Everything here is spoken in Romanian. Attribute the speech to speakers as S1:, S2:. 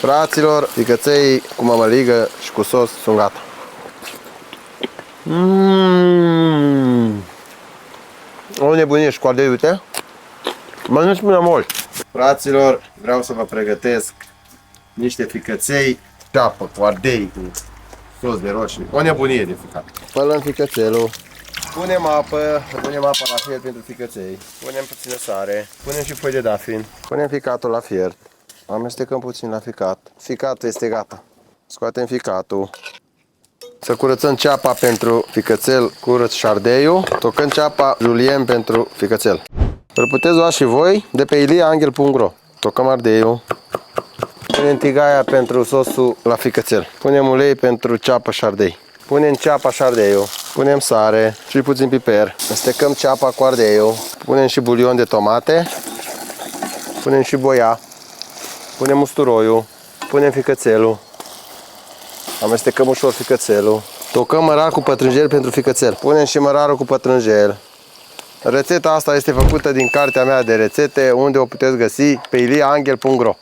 S1: Fraților, ficăței cu mămăligă și cu sos sunt gata. O nebunie și cu ardei, uite. Mănânci până mult. Fraților, vreau să vă pregătesc niște ficăței, ceapă cu ardei, cu sos de roșii. O nebunie de ficat. Spălăm ficățelul. Punem apă la fiert pentru ficăței. Punem puțină sare. Punem și foi de dafin. Punem ficatul la fiert. Amestecăm puțin la ficat. Ficatul este gata. Scoatem ficatul. Să curățăm ceapa pentru ficățel, curăț și ardeiul. Tocăm ceapa, juliem pentru ficățel. Îl puteți lua și voi de pe iliaangel.ro. Tocăm ardeiul. Punem tigaia pentru sosul la ficățel. Punem ulei pentru ceapă și ardei. Punem ceapa și ardeiul. Punem sare și puțin piper. Amestecăm ceapa cu ardeiul. Punem și bulion de tomate. Punem și boia. Punem usturoiul. Punem ficățelul. Amestecăm ușor ficățelul. Tocăm mărar cu pătrunjel pentru ficățel. Punem și mărarul cu pătrunjel. Rețeta asta este făcută din cartea mea de rețete, unde o puteți găsi pe iliaangel.ro.